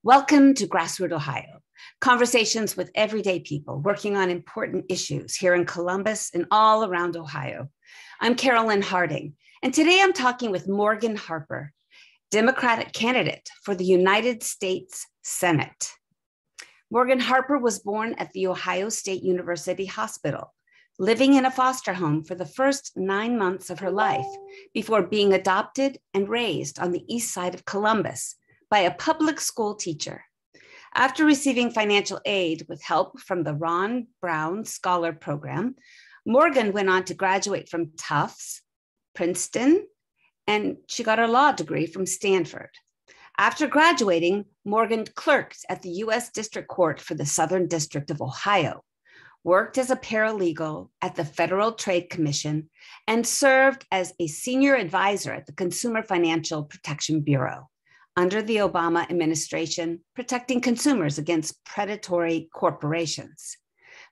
Welcome to GrassRoot, Ohio, conversations with everyday people working on important issues here in Columbus and all around Ohio. I'm Carolyn Harding, and today I'm talking with Morgan Harper, Democratic candidate for the United States Senate. Morgan Harper was born at the Ohio State University Hospital, living in a foster home for the first 9 months of her life before being adopted and raised on the east side of Columbus by a public school teacher. After receiving financial aid with help from the Ron Brown Scholar Program, Morgan went on to graduate from Tufts, Princeton, and she got her law degree from Stanford. After graduating, Morgan clerked at the U.S. District Court for the Southern District of Ohio, worked as a paralegal at the Federal Trade Commission, and served as a senior advisor at the Consumer Financial Protection Bureau under the Obama administration, protecting consumers against predatory corporations.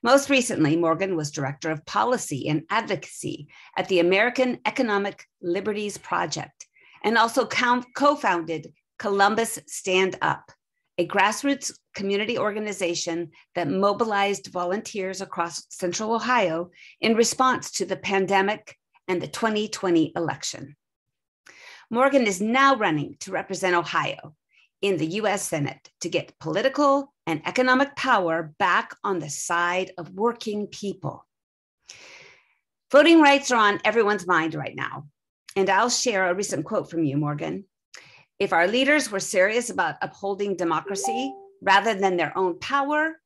Most recently, Morgan was Director of Policy and Advocacy at the American Economic Liberties Project, and also co-founded Columbus Stand Up, a grassroots community organization that mobilized volunteers across Central Ohio in response to the pandemic and the 2020 election. Morgan is now running to represent Ohio in the U.S. Senate to get political and economic power back on the side of working people. Voting rights are on everyone's mind right now, and I'll share a recent quote from you, Morgan. If our leaders were serious about upholding democracy rather than their own power,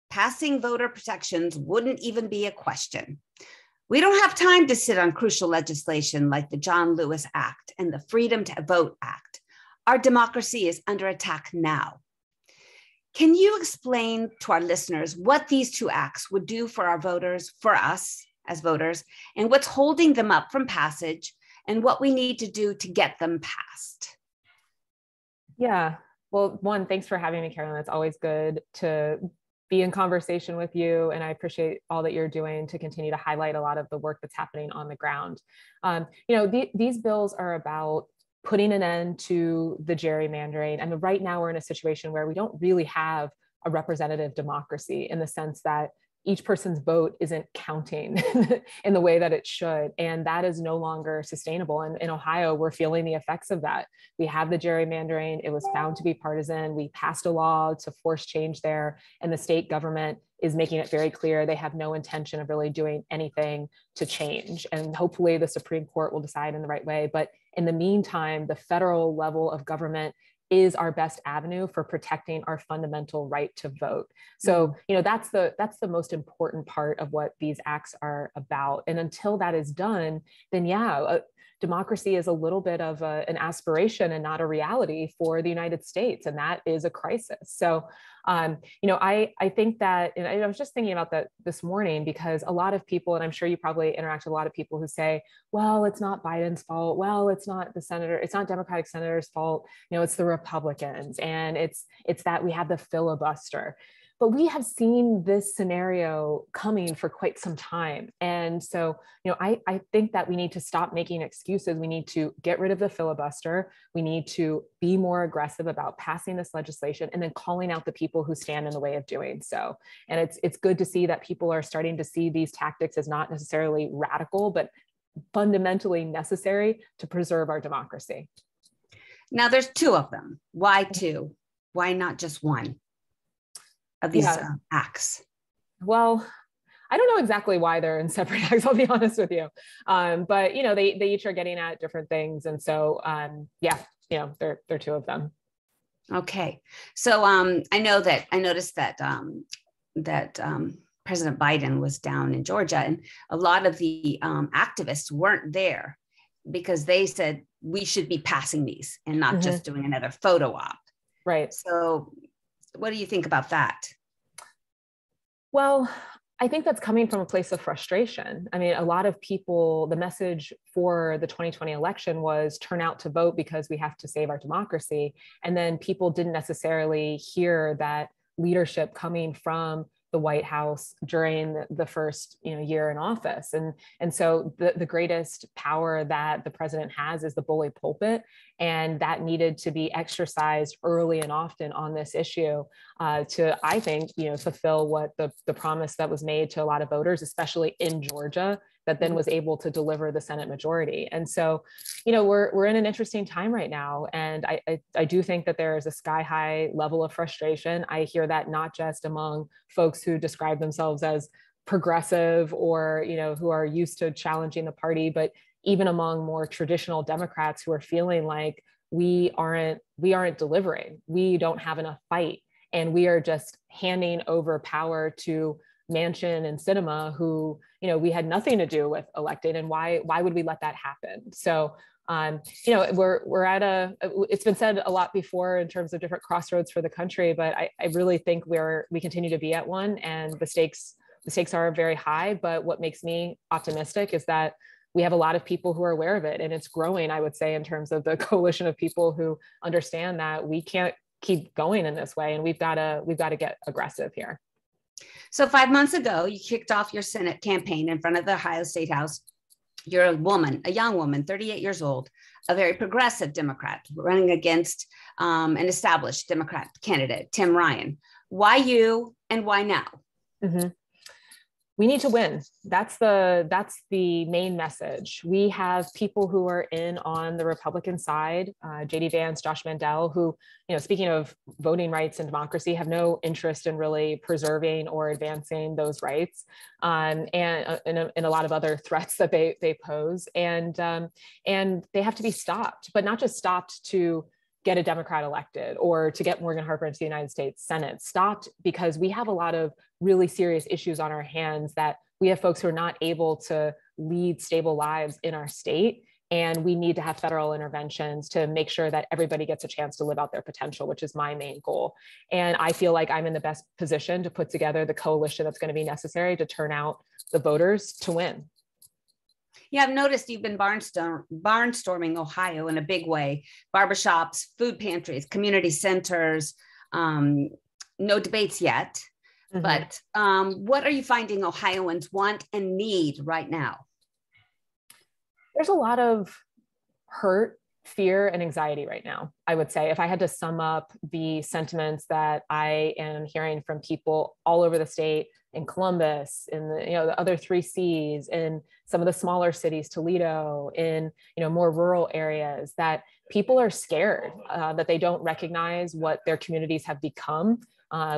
passing voter protections wouldn't even be a question. We don't have time to sit on crucial legislation like the John Lewis Act and the Freedom to Vote Act. Our democracy is under attack now. Can you explain to our listeners what these two acts would do for our voters, for us as voters, and what's holding them up from passage and what we need to do to get them passed? Yeah, well, one, thanks for having me, Carolyn. It's always good to be in conversation with you, and I appreciate all that you're doing to continue to highlight a lot of the work that's happening on the ground. These bills are about putting an end to the gerrymandering. And right now we're in a situation where we don't really have a representative democracy in the sense that each person's vote isn't counting in the way that it should. And that is no longer sustainable. And in Ohio, we're feeling the effects of that. We have the gerrymandering. It was found to be partisan. We passed a law to force change there. And the state government is making it very clear they have no intention of really doing anything to change. And hopefully the Supreme Court will decide in the right way. But in the meantime, the federal level of government is our best avenue for protecting our fundamental right to vote. So, that's the most important part of what these acts are about. And until that is done, then democracy is a little bit of an aspiration and not a reality for the United States. And that is a crisis. So, I think that, and I was just thinking about that this morning, because a lot of people, and I'm sure you probably interact with a lot of people who say, well, it's not Biden's fault. Well, it's not it's not Democratic senators' fault. It's the Republicans. And it's that we have the filibuster. But we have seen this scenario coming for quite some time. And so, I think that we need to stop making excuses. We need to get rid of the filibuster. We need to be more aggressive about passing this legislation and then calling out the people who stand in the way of doing so. And it's good to see that people are starting to see these tactics as not necessarily radical, but fundamentally necessary to preserve our democracy. Now there's two of them. Why two? Why not just one of these acts? Well, I don't know exactly why they're in separate acts, I'll be honest with you. But they each are getting at different things. And so, they're two of them. Okay. So I noticed that President Biden was down in Georgia, and a lot of the activists weren't there because they said we should be passing these and not just doing another photo op. Right. So what do you think about that? Well, I think that's coming from a place of frustration. I mean, a lot of people, the message for the 2020 election was turn out to vote because we have to save our democracy. And then people didn't necessarily hear that leadership coming from the White House during the first year in office. And so the greatest power that the president has is the bully pulpit. And that needed to be exercised early and often on this issue to, I think, fulfill what the promise that was made to a lot of voters, especially in Georgia, that then was able to deliver the Senate majority. And so, we're in an interesting time right now. And I do think that there is a sky high level of frustration. I hear that not just among folks who describe themselves as progressive or, who are used to challenging the party, but even among more traditional Democrats who are feeling like we aren't delivering. We don't have enough fight. And we are just handing over power to Manchin and Sinema, who, we had nothing to do with electing, and why would we let that happen? So, we're at it's been said a lot before in terms of different crossroads for the country, but I really think we continue to be at one, and the stakes are very high. But what makes me optimistic is that we have a lot of people who are aware of it, and it's growing, I would say, in terms of the coalition of people who understand that we can't keep going in this way, and we've got to get aggressive here. So 5 months ago, you kicked off your Senate campaign in front of the Ohio State House. You're a young woman, 38 years old, a very progressive Democrat running against an established Democrat candidate, Tim Ryan. Why you and why now? Mm-hmm. We need to win. That's the main message. We have people who are in on the Republican side, J.D. Vance, Josh Mandel, who, speaking of voting rights and democracy, have no interest in really preserving or advancing those rights, and a lot of other threats that they pose, and they have to be stopped, but not just stopped to get a Democrat elected or to get Morgan Harper into the United States Senate. Stopped because we have a lot of really serious issues on our hands, that we have folks who are not able to lead stable lives in our state. And we need to have federal interventions to make sure that everybody gets a chance to live out their potential, which is my main goal. And I feel like I'm in the best position to put together the coalition that's going to be necessary to turn out the voters to win. Yeah, I've noticed you've been barnstorming Ohio in a big way. Barbershops, food pantries, community centers, no debates yet. Mm-hmm. But what are you finding Ohioans want and need right now? There's a lot of hurt, fear, and anxiety right now, I would say. If I had to sum up the sentiments that I am hearing from people all over the state, in Columbus, in the other 3 Cs, in some of the smaller cities, Toledo, in more rural areas, that people are scared, that they don't recognize what their communities have become,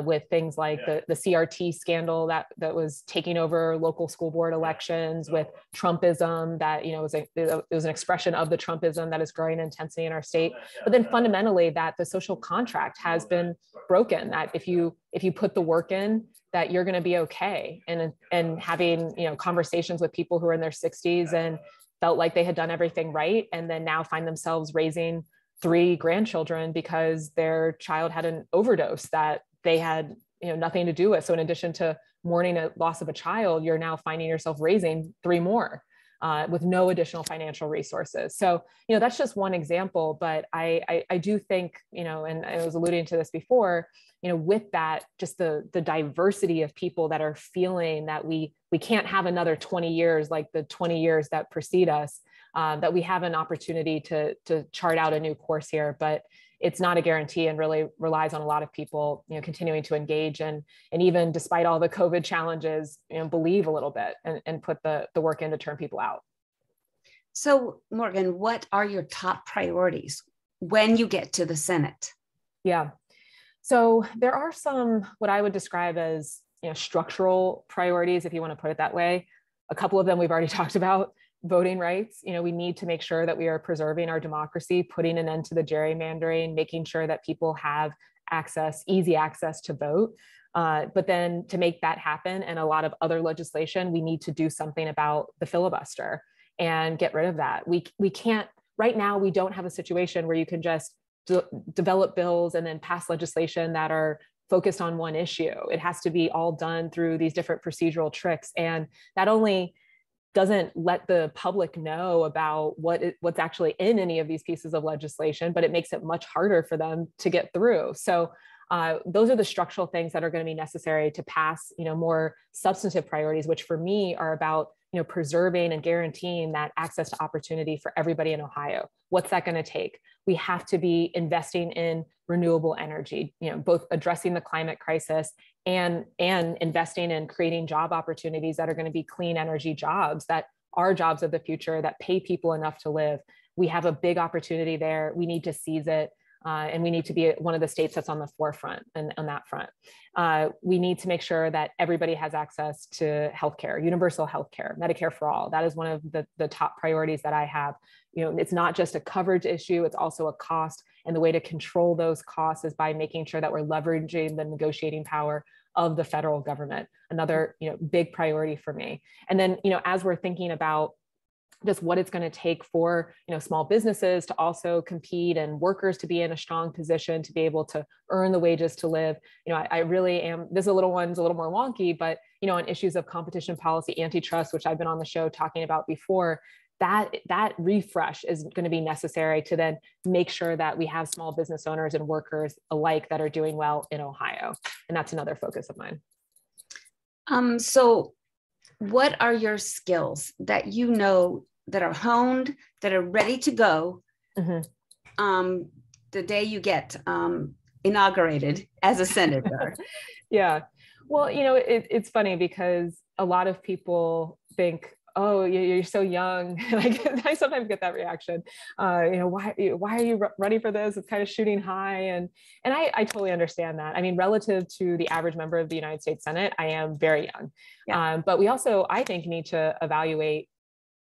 with things like the CRT scandal that was taking over local school board elections, with Trumpism that it was an expression of the Trumpism that is growing in intensity in our state. But then fundamentally, that the social contract has been broken, that if you put the work in, that you're going to be okay. And having conversations with people who are in their 60s and felt like they had done everything right, and then now find themselves raising 3 grandchildren because their child had an overdose that they had nothing to do with. So in addition to mourning a loss of a child, you're now finding yourself raising 3 more with no additional financial resources. So that's just one example. But I do think, and I was alluding to this before, with that, just the diversity of people that are feeling that we can't have another 20 years like the 20 years that precede us, that we have an opportunity to chart out a new course here. But it's not a guarantee, and really relies on a lot of people, continuing to engage and even despite all the COVID challenges, believe a little bit and put the work in to turn people out. So Morgan, what are your top priorities when you get to the Senate? Yeah. So there are some, what I would describe as, structural priorities, if you want to put it that way. A couple of them we've already talked about. Voting rights. We need to make sure that we are preserving our democracy, putting an end to the gerrymandering, making sure that people have easy access to vote. But then to make that happen, and a lot of other legislation, we need to do something about the filibuster and get rid of that. We can't, right now, we don't have a situation where you can just develop bills and then pass legislation that are focused on one issue. It has to be all done through these different procedural tricks. And that only doesn't let the public know about what's actually in any of these pieces of legislation, but it makes it much harder for them to get through. So Those are the structural things that are going to be necessary to pass, more substantive priorities, which for me are about, preserving and guaranteeing that access to opportunity for everybody in Ohio. What's that going to take? We have to be investing in renewable energy, both addressing the climate crisis and investing in creating job opportunities that are going to be clean energy jobs that are jobs of the future that pay people enough to live. We have a big opportunity there. We need to seize it. And we need to be one of the states that's on the forefront and on that front. We need to make sure that everybody has access to healthcare, universal healthcare, Medicare for all. That is one of the top priorities that I have. It's not just a coverage issue, it's also a cost. And the way to control those costs is by making sure that we're leveraging the negotiating power of the federal government. Another, big priority for me. And then, as we're thinking about just what it's going to take for small businesses to also compete and workers to be in a strong position to be able to earn the wages to live. I really am, this one's a little more wonky, but on issues of competition policy, antitrust, which I've been on the show talking about before, that refresh is going to be necessary to then make sure that we have small business owners and workers alike that are doing well in Ohio. And that's another focus of mine. So what are your skills that that are honed, that are ready to go the day you get inaugurated as a senator? Yeah. Well, it's funny because a lot of people think, oh, you're so young. And I sometimes get that reaction. Why are you running for this? It's kind of shooting high. And I totally understand that. I mean, relative to the average member of the United States Senate, I am very young. Yeah. But we also, I think, need to evaluate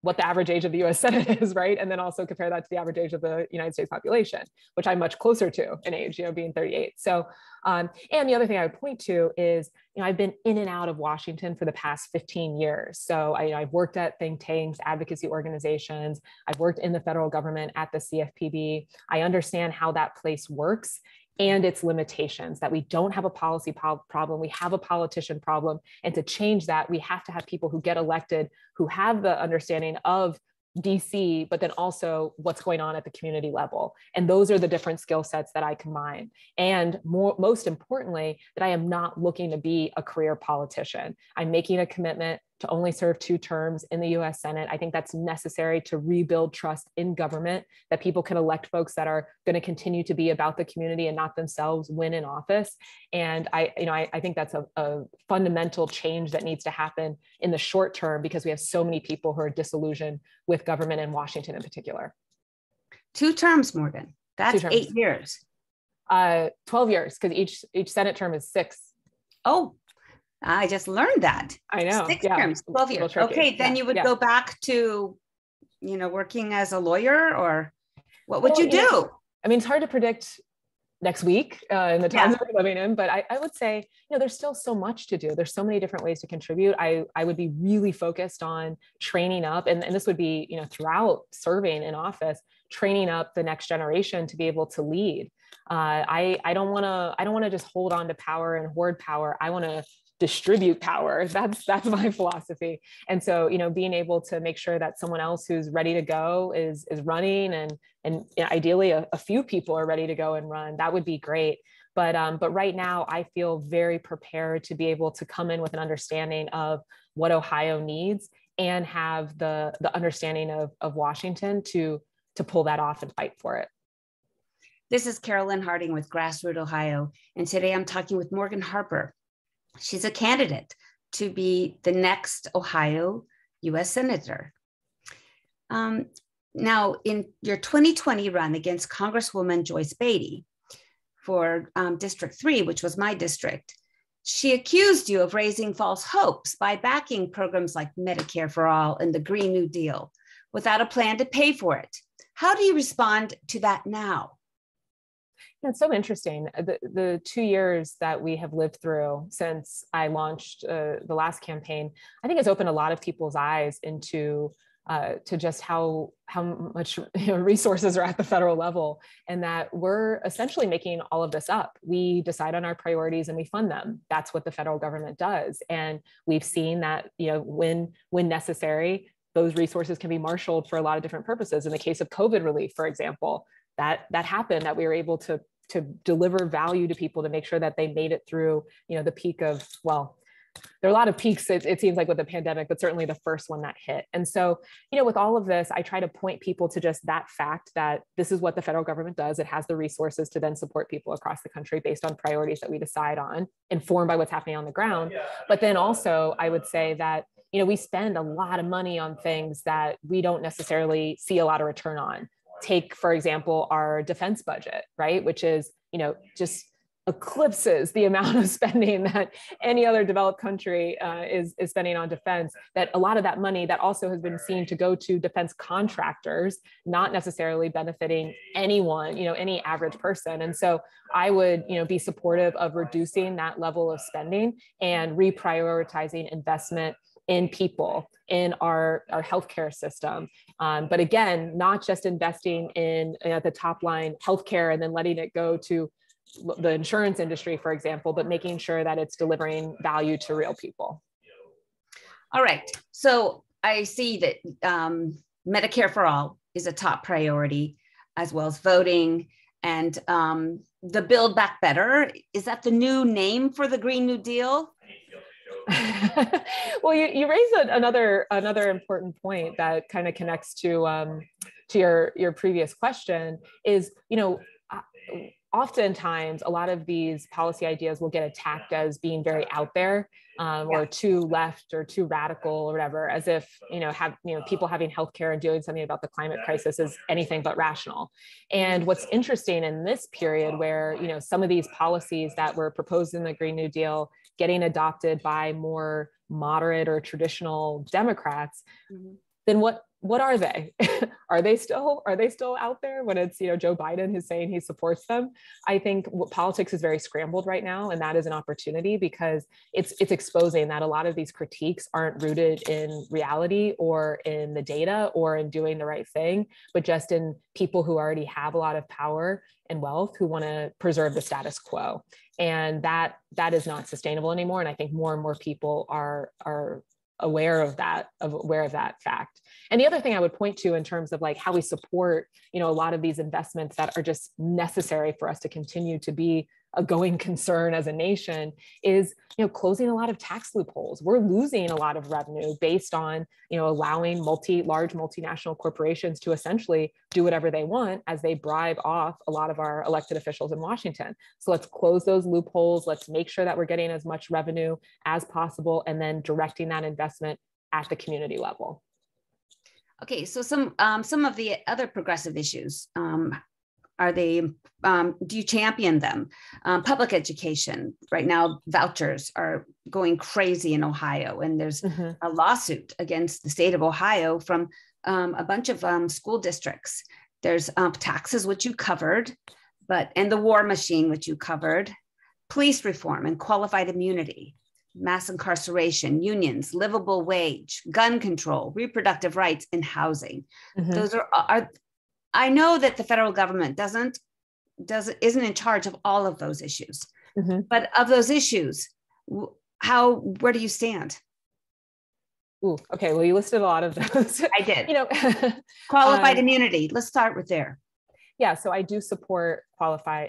what the average age of the US Senate is, right? And then also compare that to the average age of the United States population, which I'm much closer to in age, being 38. So, and the other thing I would point to is, I've been in and out of Washington for the past 15 years. So I've worked at think tanks, advocacy organizations. I've worked in the federal government at the CFPB. I understand how that place works and its limitations, that we don't have a policy problem, we have a politician problem. And to change that, we have to have people who get elected, who have the understanding of DC, but then also what's going on at the community level. And those are the different skill sets that I combine. And most importantly, that I am not looking to be a career politician. I'm making a commitment to only serve 2 terms in the US Senate. I think that's necessary to rebuild trust in government, that people can elect folks that are going to continue to be about the community and not themselves win in office. And I think that's a fundamental change that needs to happen in the short term, because we have so many people who are disillusioned with government in Washington in particular. 2 terms, Morgan. That's 8 years. 12 years, because each Senate term is 6. Oh, I just learned that. I know. 6 terms, 12 years. Okay, then you would go back to, working as a lawyer, or what would you do? I mean, it's hard to predict next week in the times that we're living in, but I would say, there's still so much to do. There's so many different ways to contribute. I would be really focused on training up, and this would be, throughout serving in office, training up the next generation to be able to lead. I don't want to just hold on to power and hoard power. I want to distribute power. That's my philosophy. And so, being able to make sure that someone else who's ready to go is running, and ideally a few people are ready to go and run, that would be great. But right now I feel very prepared to be able to come in with an understanding of what Ohio needs and have the understanding of Washington to pull that off and fight for it. This is Carolyn Harding with GrassRoot, Ohio. And today I'm talking with Morgan Harper. She's a candidate to be the next Ohio US Senator. Now, in your 2020 run against Congresswoman Joyce Beatty for District 3, which was my district, she accused you of raising false hopes by backing programs like Medicare for All and the Green New Deal without a plan to pay for it. How do you respond to that now? It's so interesting. The 2 years that we have lived through since I launched the last campaign, I think has opened a lot of people's eyes into to just how much resources are at the federal level, and that we're essentially making all of this up. We decide on our priorities and we fund them. That's what the federal government does. And we've seen that, when necessary, those resources can be marshaled for a lot of different purposes. In the case of COVID relief, for example, that happened, that we were able to to deliver value to people, to make sure that they made it through, the peak of, well, there are a lot of peaks, it seems like, with the pandemic, but certainly the first one that hit. And so, with all of this, I try to point people to just that fact that this is what the federal government does. It has the resources to then support people across the country based on priorities that we decide on, informed by what's happening on the ground. But then also, I would say that, we spend a lot of money on things that we don't necessarily see a lot of return on. Take, for example, our defense budget, right? Which is, just eclipses the amount of spending that any other developed country is spending on defense. That a lot of that money that also has been seen to go to defense contractors, not necessarily benefiting anyone, any average person. And so I would, be supportive of reducing that level of spending and reprioritizing investment in people, in our healthcare system. But again, not just investing in at the top line healthcare and then letting it go to the insurance industry, for example, but making sure that it's delivering value to real people. All right. So I see that Medicare for all is a top priority, as well as voting, and the Build Back Better. Is that the new name for the Green New Deal? Well, you raised another important point that kind of connects to your previous question. Is, oftentimes a lot of these policy ideas will get attacked as being very out there, or too left or too radical or whatever, as if people having healthcare and doing something about the climate crisis is anything but rational. And what's interesting in this period, where some of these policies that were proposed in the Green New Deal getting adopted by more moderate or traditional Democrats, then what are they? Are they still out there when it's Joe Biden who's saying he supports them? I think politics is very scrambled right now, and that is an opportunity, because it's exposing that a lot of these critiques aren't rooted in reality or in the data or in doing the right thing, but just in people who already have a lot of power and wealth who want to preserve the status quo, and that is not sustainable anymore. And I think more and more people are aware of that fact. And the other thing I would point to in terms of like how we support, a lot of these investments that are just necessary for us to continue to be a going concern as a nation is, closing a lot of tax loopholes. We're losing a lot of revenue based on, allowing large multinational corporations to essentially do whatever they want as they bribe off a lot of our elected officials in Washington. So let's close those loopholes. Let's make sure that we're getting as much revenue as possible, and then directing that investment at the community level. Okay, so some of the other progressive issues, do you champion them? Public education, right now, vouchers are going crazy in Ohio, and there's a lawsuit against the state of Ohio from a bunch of school districts. There's taxes, which you covered, and the war machine, which you covered, police reform and qualified immunity, mass incarceration, unions, livable wage, gun control, reproductive rights, and housing. Those are I know that the federal government isn't in charge of all of those issues, but of those issues, where do you stand? Ooh, okay. Well, you listed a lot of those. I did. Qualified immunity. Let's start with there. Yeah, so I do support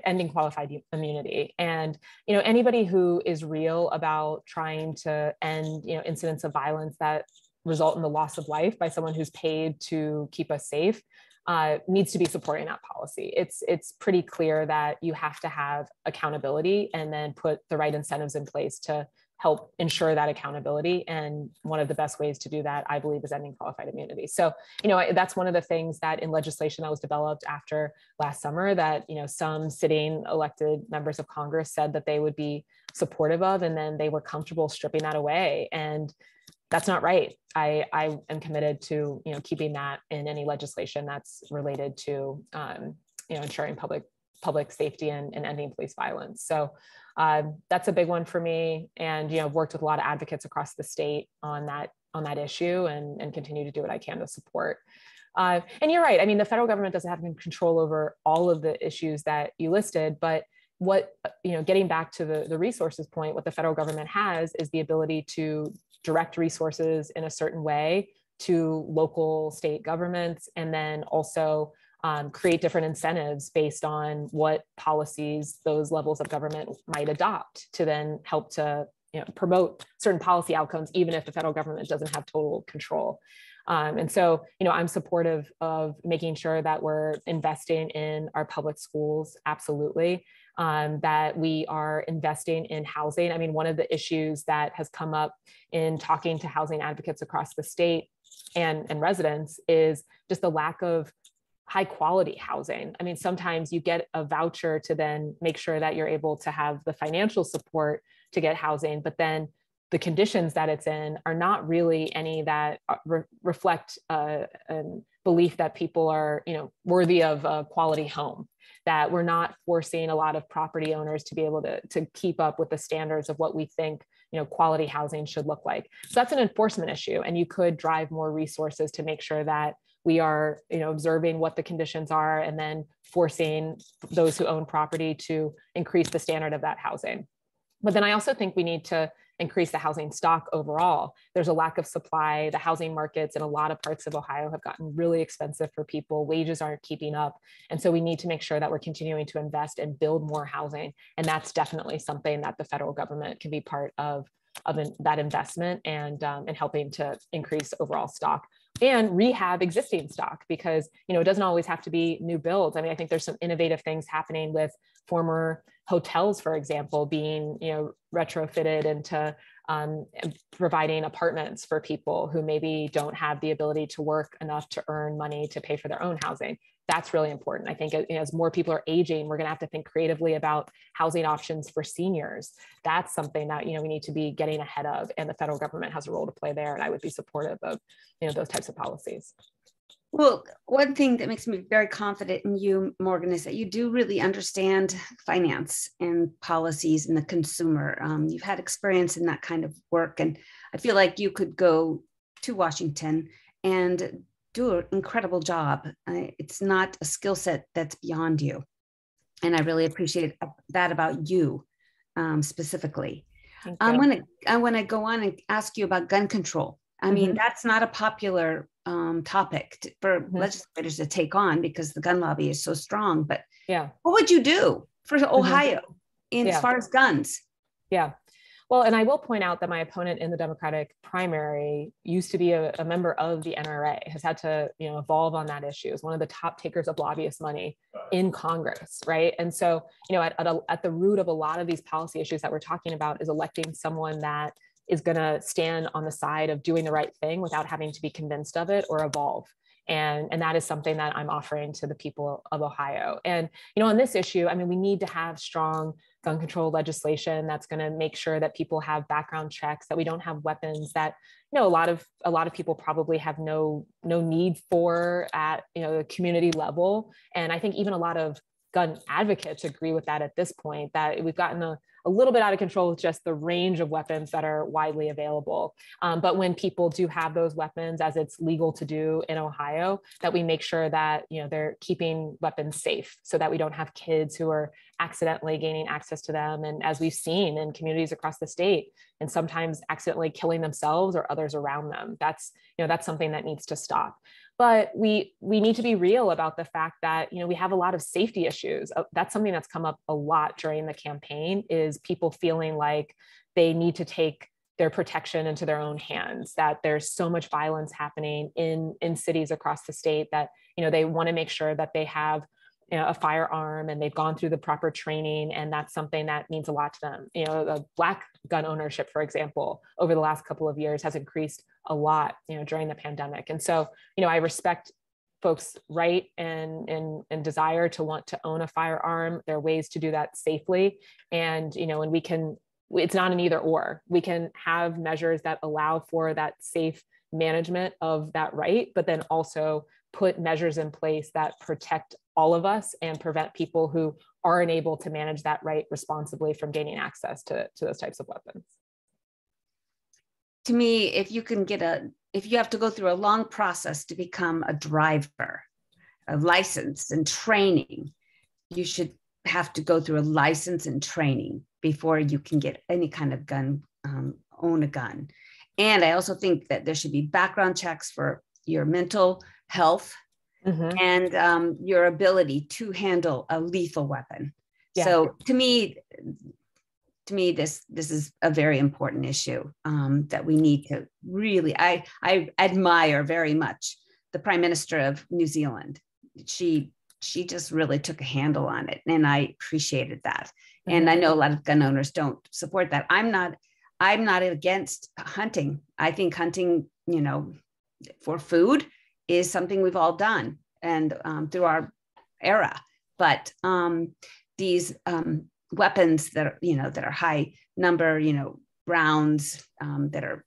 ending qualified immunity, and anybody who is real about trying to end incidents of violence that result in the loss of life by someone who's paid to keep us safe needs to be supporting that policy. It's pretty clear that you have to have accountability and then put the right incentives in place to help ensure that accountability. And one of the best ways to do that, I believe, is ending qualified immunity. So, that's one of the things that in legislation that was developed after last summer that, some sitting elected members of Congress said that they would be supportive of, and then they were comfortable stripping that away. And that's not right. I am committed to, keeping that in any legislation that's related to, ensuring public safety and ending police violence. So that's a big one for me. And, I've worked with a lot of advocates across the state on that issue, and continue to do what I can to support. And you're right. I mean, the federal government doesn't have control over all of the issues that you listed, but getting back to the resources point, what the federal government has is the ability to direct resources in a certain way to local state governments, and then also create different incentives based on what policies those levels of government might adopt to then help to promote certain policy outcomes, even if the federal government doesn't have total control. And so, I'm supportive of making sure that we're investing in our public schools, absolutely, that we are investing in housing. I mean, one of the issues that has come up in talking to housing advocates across the state and residents is just the lack of high quality housing. I mean, sometimes you get a voucher to then make sure that you're able to have the financial support to get housing, but then the conditions that it's in are not really any that reflect a belief that people are, worthy of a quality home, that we're not forcing a lot of property owners to be able to keep up with the standards of what we think, quality housing should look like. So that's an enforcement issue. And you could drive more resources to make sure that we are, observing what the conditions are and then forcing those who own property to increase the standard of that housing. But then I also think we need to increase the housing stock overall. There's a lack of supply. The housing markets in a lot of parts of Ohio have gotten really expensive for people. Wages aren't keeping up. And so we need to make sure that we're continuing to invest and build more housing. And that's definitely something that the federal government can be part of that investment and helping to increase overall stock and rehab existing stock, because it doesn't always have to be new builds. I mean, I think there's some innovative things happening with former hotels, for example, being retrofitted into providing apartments for people who maybe don't have the ability to work enough to earn money to pay for their own housing. That's really important. I think as more people are aging, we're going to have to think creatively about housing options for seniors. That's something that we need to be getting ahead of, and the federal government has a role to play there. And I would be supportive of those types of policies. Well, one thing that makes me very confident in you, Morgan, is that you do really understand finance and policies and the consumer. You've had experience in that kind of work, and I feel like you could go to Washington and do an incredible job. It's not a skill set that's beyond you, and I really appreciate that about you specifically. I want to go on and ask you about gun control. I mean, that's not a popular topic for legislators to take on because the gun lobby is so strong. But what would you do for Ohio as far as guns? Yeah. Well, and I will point out that my opponent in the Democratic primary used to be a member of the NRA, has had to evolve on that issue, is one of the top takers of lobbyist money in Congress, right? And so, at the root of a lot of these policy issues that we're talking about is electing someone that is going to stand on the side of doing the right thing without having to be convinced of it or evolve. And that is something that I'm offering to the people of Ohio. And, on this issue, I mean, we need to have strong gun control legislation that's going to make sure that people have background checks, that we don't have weapons that, a lot of people probably have no need for at, the community level. And I think even a lot of gun advocates agree with that at this point, that we've gotten a little bit out of control with just the range of weapons that are widely available. But when people do have those weapons, as it's legal to do in Ohio, that we make sure that they're keeping weapons safe so that we don't have kids who are accidentally gaining access to them. And as we've seen in communities across the state, and sometimes accidentally killing themselves or others around them, that's something that needs to stop. But we need to be real about the fact that, we have a lot of safety issues. That's something that's come up a lot during the campaign, is people feeling like they need to take their protection into their own hands, that there's so much violence happening in cities across the state that, they want to make sure that they have a firearm and they've gone through the proper training. And that's something that means a lot to them. The Black gun ownership, for example, over the last couple of years has increased a lot, during the pandemic. And so, I respect folks' right and desire to want to own a firearm. There are ways to do that safely. And, and it's not an either or. We can have measures that allow for that safe management of that right, but then also put measures in place that protect all of us and prevent people who aren't able to manage that right responsibly from gaining access to those types of weapons. To me, if you have to go through a long process to become a driver, a license and training, you should have to go through a license and training before you can get any kind of gun, own a gun. And I also think that there should be background checks for your mental health and your ability to handle a lethal weapon. Yeah. So to me, this is a very important issue that we need to really, I admire very much the Prime Minister of New Zealand. She just really took a handle on it, and I appreciated that. And I know a lot of gun owners don't support that. I'm not against hunting. I think hunting, for food is something we've all done and through our era. But these weapons that are high number, rounds that are,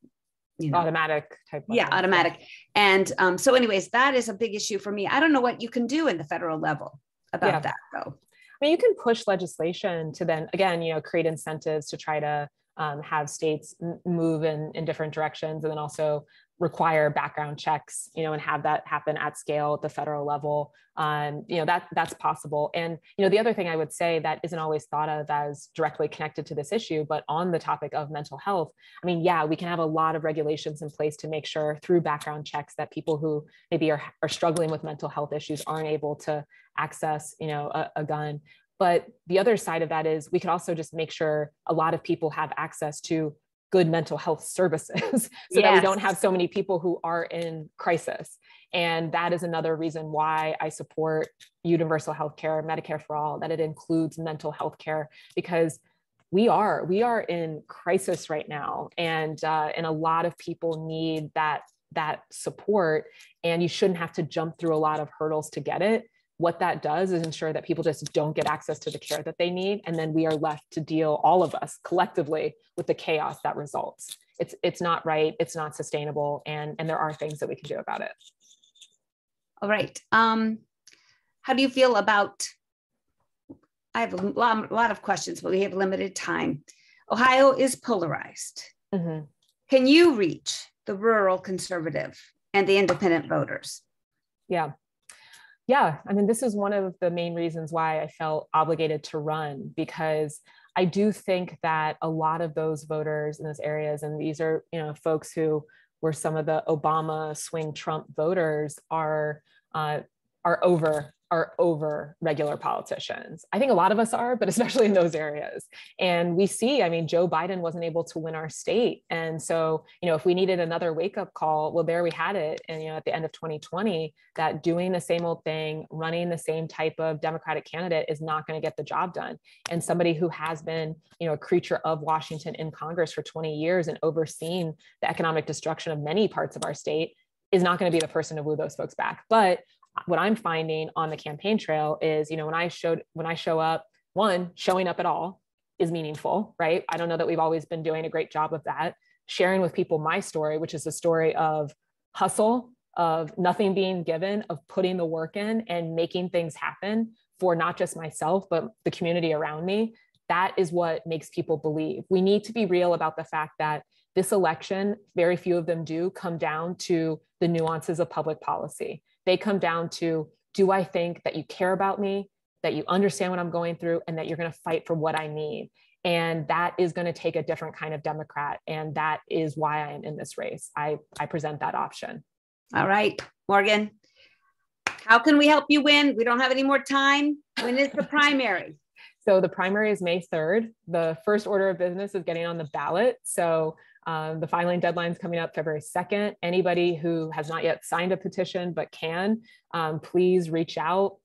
automatic type. Yeah, automatic. And so anyways, that is a big issue for me. I don't know what you can do in the federal level about that though. I mean, you can push legislation to then, again, create incentives to try to have states move in different directions, and then also require background checks, and have that happen at scale at the federal level. That's possible. And, the other thing I would say that isn't always thought of as directly connected to this issue, but on the topic of mental health, I mean, yeah, we can have a lot of regulations in place to make sure through background checks that people who maybe are struggling with mental health issues aren't able to access, a gun. But the other side of that is we could also just make sure a lot of people have access to good mental health services so that we don't have so many people who are in crisis. And that is another reason why I support universal health care, Medicare for all, that it includes mental health care, because we are in crisis right now. And a lot of people need that support, and you shouldn't have to jump through a lot of hurdles to get it. What that does is ensure that people just don't get access to the care that they need. And then we are left to deal, all of us collectively, with the chaos that results. It's not right. It's not sustainable. And there are things that we can do about it. All right. How do you feel about, I have a lot of questions, but we have limited time. Ohio is polarized. Can you reach the rural conservative and the independent voters? Yeah, I mean, this is one of the main reasons why I felt obligated to run, because I do think that a lot of those voters in those areas, and these are, folks who were some of the Obama swing Trump voters, are over regular politicians. I think a lot of us are, but especially in those areas. And we see, I mean, Joe Biden wasn't able to win our state. And so, if we needed another wake-up call, well, there we had it. And, at the end of 2020, that doing the same old thing, running the same type of Democratic candidate is not going to get the job done. And somebody who has been, a creature of Washington in Congress for 20 years and overseen the economic destruction of many parts of our state is not going to be the person to woo those folks back. But what I'm finding on the campaign trail is, when I show up, showing up at all is meaningful, right? I don't know that we've always been doing a great job of that. Sharing with people my story, which is a story of hustle, of nothing being given, of putting the work in and making things happen for not just myself, but the community around me. That is what makes people believe. We need to be real about the fact that this election, very few of them do come down to the nuances of public policy. They come down to, do I think that you care about me, that you understand what I'm going through, and that you're going to fight for what I need? And that is going to take a different kind of Democrat. And that is why I am in this race. I present that option. All right, Morgan, how can we help you win? We don't have any more time. When is the primary? So the primary is May 3rd. The first order of business is getting on the ballot. So the filing deadline is coming up February 2nd. Anybody who has not yet signed a petition but can, please reach out.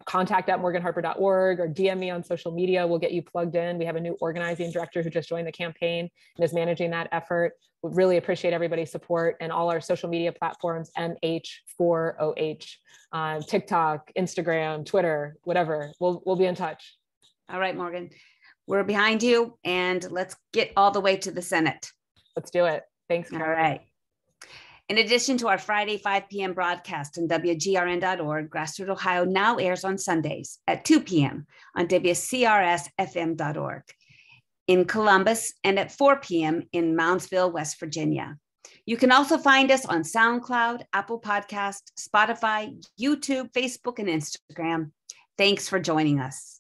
Contact at morganharper.org or DM me on social media. We'll get you plugged in. We have a new organizing director who just joined the campaign and is managing that effort. We really appreciate everybody's support, and all our social media platforms, MH4OH, TikTok, Instagram, Twitter, whatever. We'll be in touch. All right, Morgan, we're behind you, and let's get all the way to the Senate. Let's do it. Thanks, Carolyn. All right. In addition to our Friday 5 p.m. broadcast on WGRN.org, GrassRoot Ohio now airs on Sundays at 2 p.m. on WCRSFM.org in Columbus and at 4 p.m. in Moundsville, West Virginia. You can also find us on SoundCloud, Apple Podcast, Spotify, YouTube, Facebook, and Instagram. Thanks for joining us.